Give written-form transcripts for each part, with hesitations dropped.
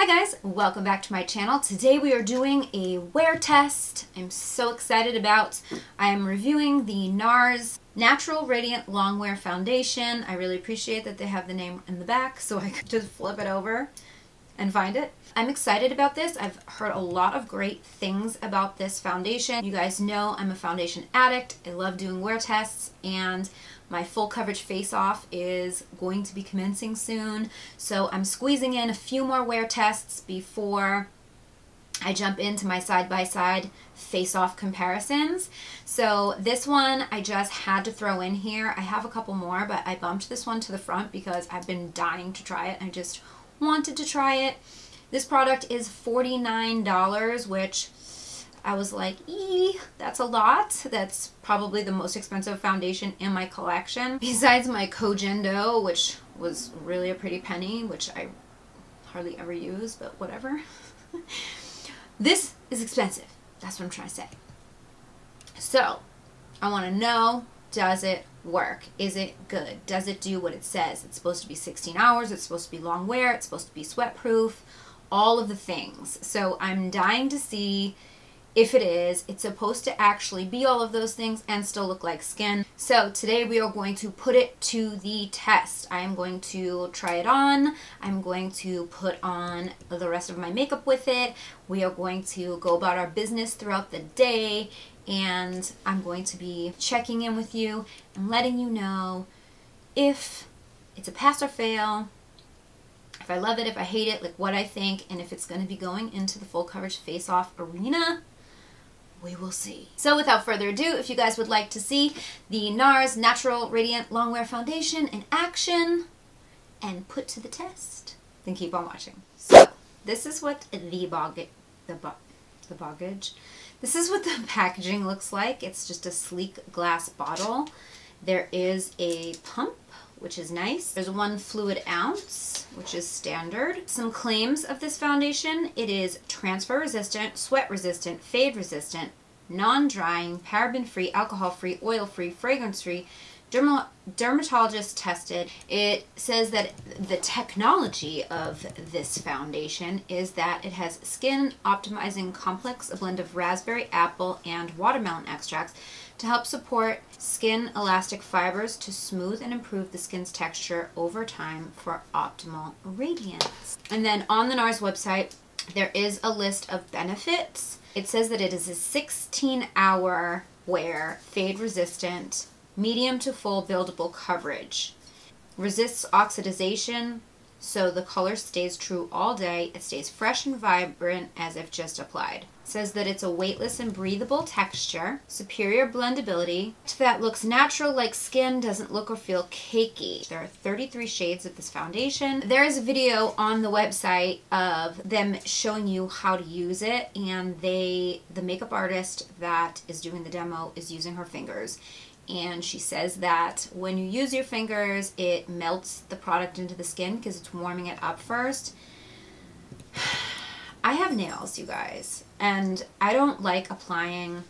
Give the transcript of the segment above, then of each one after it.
Hi guys, welcome back to my channel. Today we are doing a wear test. I'm so excited about. I'm reviewing the Nars Natural Radiant Longwear Foundation. I really appreciate that they have the name in the back so I could just flip it over and find it. I'm excited about this. I've heard a lot of great things about this foundation. You guys know I'm a foundation addict. I love doing wear tests, and my full coverage face off is going to be commencing soon. So I'm squeezing in a few more wear tests before I jump into my side-by-side face-off comparisons. So this one I just had to throw in here. I have a couple more, but I bumped this one to the front because I've been dying to try it. I just wanted to try it. This product is $49, which I was like, that's a lot. That's probably the most expensive foundation in my collection. Besides my Kojendo, which was really a pretty penny, which I hardly ever use, but whatever. This is expensive. That's what I'm trying to say. So, I want to know, does it work? Is it good? Does it do what it says? It's supposed to be 16 hours. It's supposed to be long wear. It's supposed to be sweat proof. All of the things. So, I'm dying to see if it is. It's supposed to actually be all of those things and still look like skin. So today we are going to put it to the test. I am going to try it on. I'm going to put on the rest of my makeup with it. We are going to go about our business throughout the day, and I'm going to be checking in with you and letting you know if it's a pass or fail, if I love it, if I hate it, like what I think, and if it's going to be going into the full coverage face-off arena. We will see. So without further ado, if you guys would like to see the Nars Natural Radiant Longwear Foundation in action and put to the test, then keep on watching. So this is what the packaging looks like. It's just a sleek glass bottle. There is a pump, which is nice. There's 1 fluid ounce, which is standard. Some claims of this foundation: it is transfer resistant, sweat resistant, fade resistant, non-drying, paraben-free, alcohol-free, oil-free, fragrance-free, dermatologist tested. It says that the technology of this foundation is that it has skin optimizing complex, a blend of raspberry, apple, and watermelon extracts to help support skin elastic fibers to smooth and improve the skin's texture over time for optimal radiance. And then on the Nars website, there is a list of benefits. It says that it is a 16-hour wear, fade resistant, medium to full buildable coverage, resists oxidization, so the color stays true all day. It stays fresh and vibrant as if just applied. It says that it's a weightless and breathable texture, superior blendability that looks natural like skin, doesn't look or feel cakey. There are 33 shades of this foundation. There is a video on the website of them showing you how to use it, and the makeup artist that is doing the demo is using her fingers. And she says that when you use your fingers, it melts the product into the skin because it's warming it up first. I have nails, you guys, and I don't like applying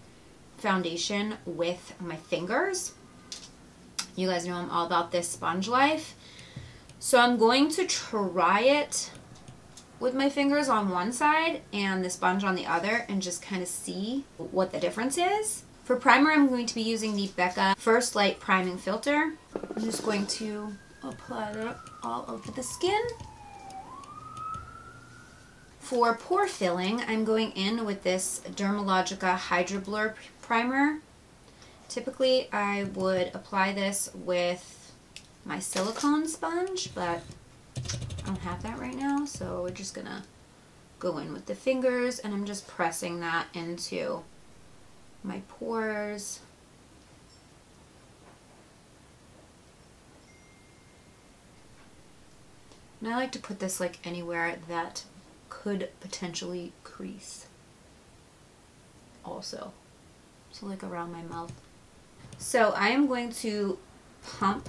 foundation with my fingers. You guys know I'm all about this sponge life. So I'm going to try it with my fingers on one side and the sponge on the other and just kind of see what the difference is. For primer, I'm going to be using the Becca First Light Priming Filter. I'm just going to apply that all over the skin. For pore filling, I'm going in with this Dermalogica Hydro Blur Primer. Typically, I would apply this with my silicone sponge, but I don't have that right now, so we're just gonna go in with the fingers, and I'm just pressing that into my pores. And I like to put this like anywhere that could potentially crease also. So like around my mouth. So I am going to pump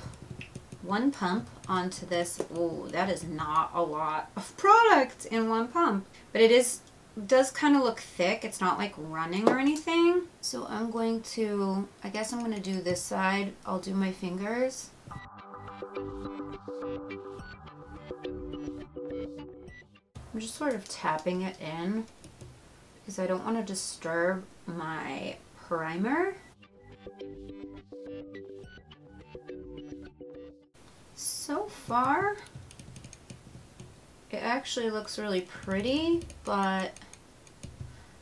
1 pump onto this. Oh, that is not a lot of product in 1 pump, but it does kind of look thick. It's not like running or anything. So I'm going to, I guess I'm going to do this side. I'll do my fingers. I'm just sort of tapping it in because I don't want to disturb my primer. So far, it actually looks really pretty, but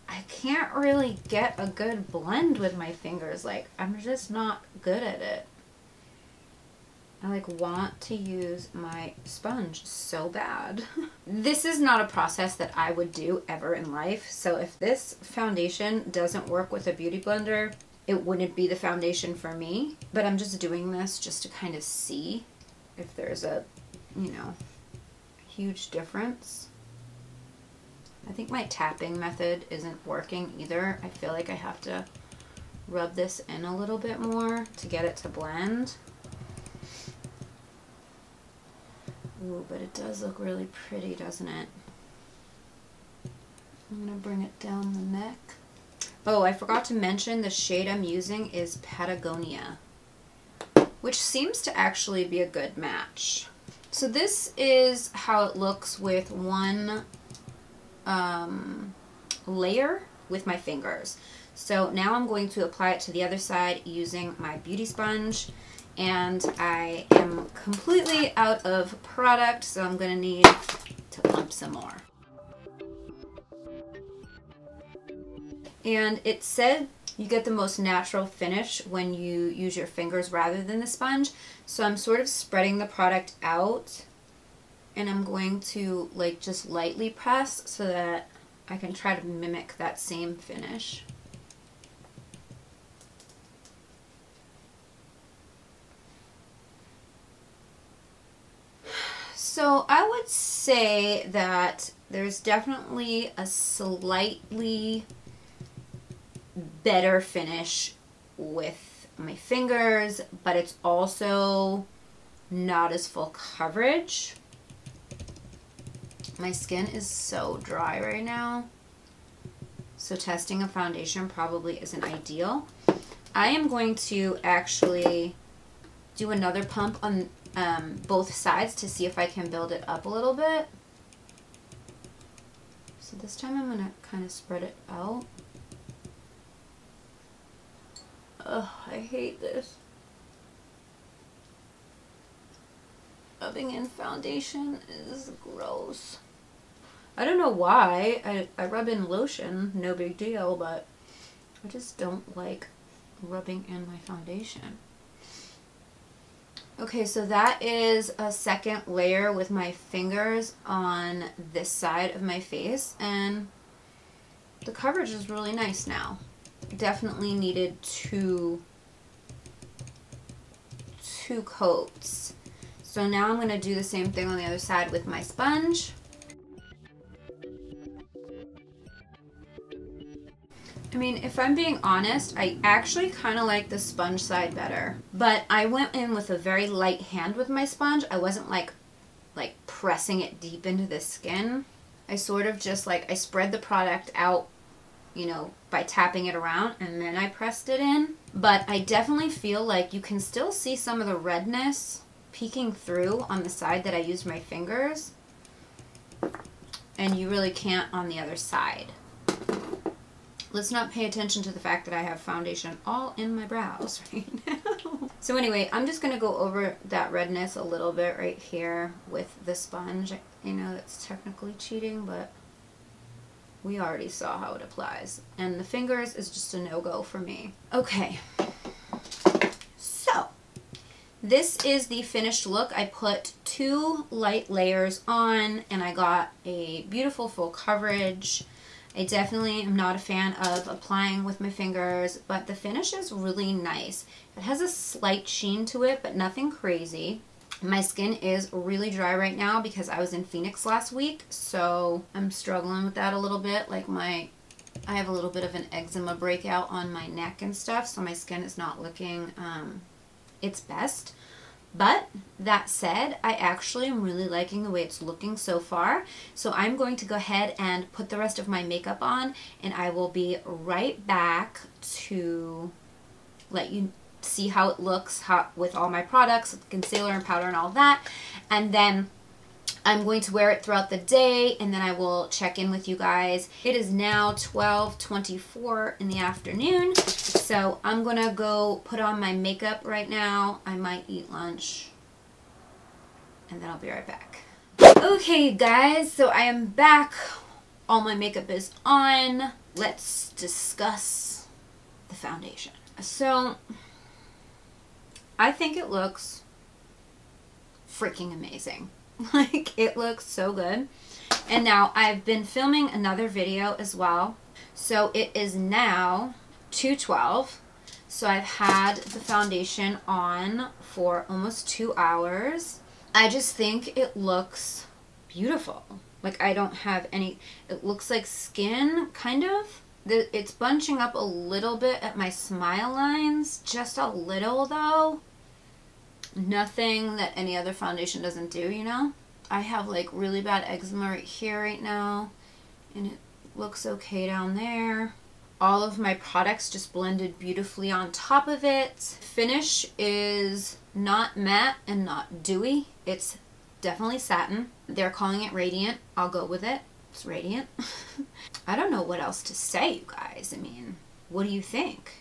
I can't really get a good blend with my fingers. Like, I'm just not good at it. I like want to use my sponge so bad. This is not a process that I would do ever in life. So if this foundation doesn't work with a beauty blender, it wouldn't be the foundation for me. But I'm just doing this just to kind of see if there's a, you know, huge difference. I think my tapping method isn't working either. I feel like I have to rub this in a little bit more to get it to blend. Ooh, but it does look really pretty, doesn't it? I'm gonna bring it down the neck. Oh, I forgot to mention the shade I'm using is Patagonia, which seems to actually be a good match. So this is how it looks with one layer with my fingers. So now I'm going to apply it to the other side using my beauty sponge, and I am completely out of product, so I'm gonna need to pump some more. And it said you get the most natural finish when you use your fingers rather than the sponge, so I'm sort of spreading the product out, and I'm going to like just lightly press so that I can try to mimic that same finish. So I would say that there's definitely a slightly better finish with my fingers, but it's also not as full coverage. My skin is so dry right now, so testing a foundation probably isn't ideal. I am going to actually do another pump on both sides to see if I can build it up a little bit. So this time I'm gonna kind of spread it out. Ugh, I hate this. Rubbing in foundation is gross. I don't know why. I rub in lotion, no big deal, but I just don't like rubbing in my foundation. Okay, so that is a second layer with my fingers on this side of my face, and the coverage is really nice now. Definitely needed two coats. So now I'm going to do the same thing on the other side with my sponge. I mean, if I'm being honest, I actually kind of like the sponge side better. But I went in with a very light hand with my sponge. I wasn't like pressing it deep into the skin. I sort of just I spread the product out, you know, by tapping it around, and then I pressed it in. But I definitely feel like you can still see some of the redness peeking through on the side that I used my fingers. And you really can't on the other side. Let's not pay attention to the fact that I have foundation all in my brows right now. So anyway, I'm just going to go over that redness a little bit right here with the sponge. You know, that's technically cheating, but we already saw how it applies. And the fingers is just a no-go for me. Okay. So, this is the finished look. I put 2 light layers on, and I got a beautiful full coverage. I definitely am not a fan of applying with my fingers, but the finish is really nice. It has a slight sheen to it, but nothing crazy. My skin is really dry right now because I was in Phoenix last week, so I'm struggling with that a little bit. I have a little bit of an eczema breakout on my neck and stuff, so my skin is not looking its best. But that said, I actually am really liking the way it's looking so far. So I'm going to go ahead and put the rest of my makeup on, and I will be right back to let you see how it looks with all my products, concealer and powder and all that. And then I'm going to wear it throughout the day, and then I will check in with you guys. It is now 12:24 in the afternoon, so I'm gonna go put on my makeup right now. I might eat lunch, and then I'll be right back. Okay guys, so I am back. All my makeup is on. Let's discuss the foundation. So I think it looks freaking amazing. Like, it looks so good. And now I've been filming another video as well. So it is now 2:12. So I've had the foundation on for almost 2 hours. I just think it looks beautiful. Like, I don't have any, it looks like skin, kind of. It's bunching up a little bit at my smile lines, just a little though. Nothing that any other foundation doesn't do, you know? I have like really bad eczema right here right now, and it looks okay down there. All of my products just blended beautifully on top of it. Finish is not matte and not dewy. It's definitely satin. They're calling it radiant. I'll go with it. It's radiant. I don't know what else to say, you guys. I mean, what do you think?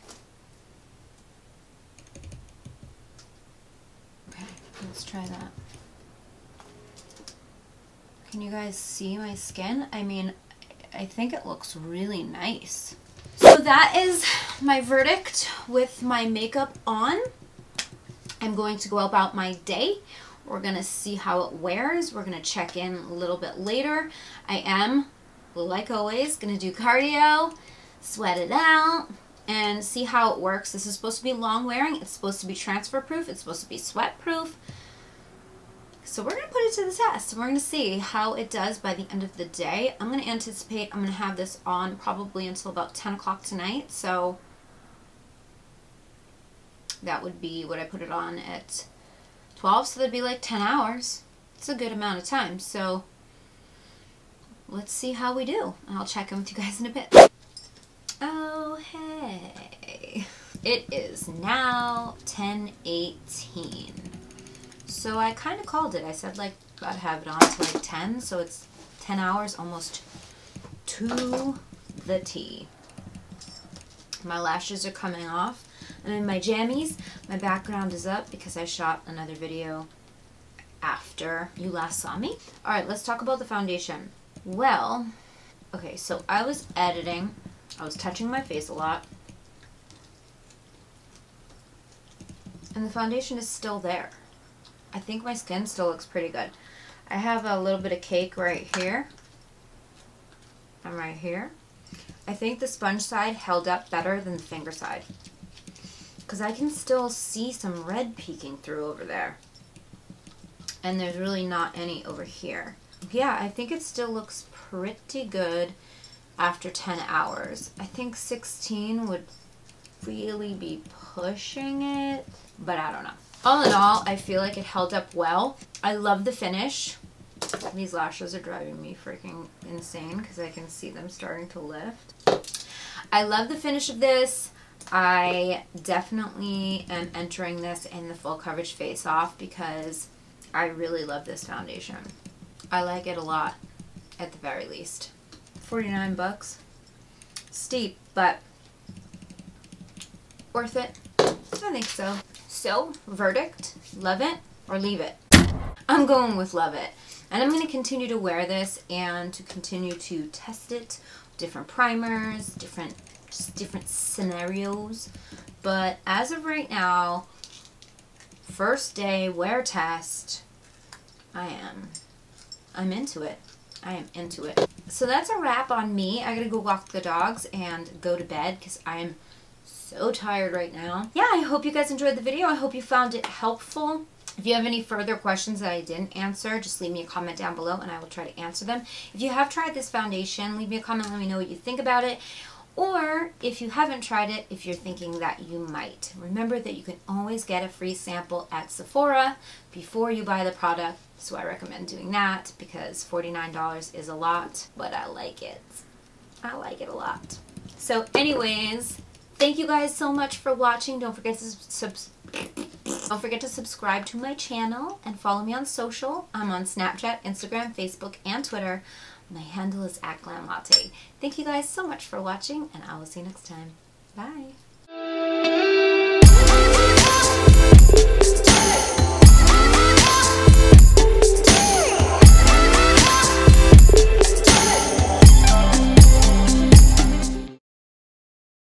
Okay, let's try that. Can you guys see my skin? I mean, I think it looks really nice. So that is my verdict with my makeup on. I'm going to go about my day. We're going to see how it wears. We're going to check in a little bit later. I am, like always, going to do cardio, sweat it out, and see how it works. This is supposed to be long wearing. It's supposed to be transfer proof. It's supposed to be sweat proof. So we're going to put it to the test. We're going to see how it does by the end of the day. I'm going to anticipate I'm going to have this on probably until about 10 o'clock tonight. So that would be what I put it on at 12, so that'd be like 10 hours. It's a good amount of time, so let's see how we do. I'll check in with you guys in a bit. Oh, hey. It is now 10:18. So I kind of called it. I said like I'd have it on to like 10, so it's 10 hours almost to the T. My lashes are coming off. I'm in my jammies. My background is up because I shot another video after you last saw me. Alright, let's talk about the foundation. Well, okay, so I was editing. I was touching my face a lot. And the foundation is still there. I think my skin still looks pretty good. I have a little bit of cake right here. And right here. I think the sponge side held up better than the finger side, because I can still see some red peeking through over there. And there's really not any over here. Yeah, I think it still looks pretty good after 10 hours. I think 16 would really be pushing it, but I don't know. All in all, I feel like it held up well. I love the finish. These lashes are driving me freaking insane because I can see them starting to lift. I love the finish of this. I definitely am entering this in the full coverage face off because I really love this foundation. I like it a lot, at the very least. 49 bucks. Steep, but worth it. I think so. So, verdict, love it or leave it. I'm going with love it. And I'm going to continue to wear this and to continue to test it. Different primers, different scenarios. But as of right now, first day wear test, I'm into it. I am into it. So that's a wrap on me. I gotta go walk the dogs and go to bed because I'm so tired right now. Yeah, I hope you guys enjoyed the video. I hope you found it helpful. If you have any further questions that I didn't answer, just leave me a comment down below and I will try to answer them. If you have tried this foundation, leave me a comment, let me know what you think about it. Or if you haven't tried it, if you're thinking that you might. Remember that you can always get a free sample at Sephora before you buy the product. So I recommend doing that because $49 is a lot, but I like it. I like it a lot. So anyways, thank you guys so much for watching. Don't forget to Don't forget to subscribe to my channel and follow me on social. I'm on Snapchat, Instagram, Facebook, and Twitter. My handle is @GlamLatte. Thank you guys so much for watching, and I will see you next time. Bye!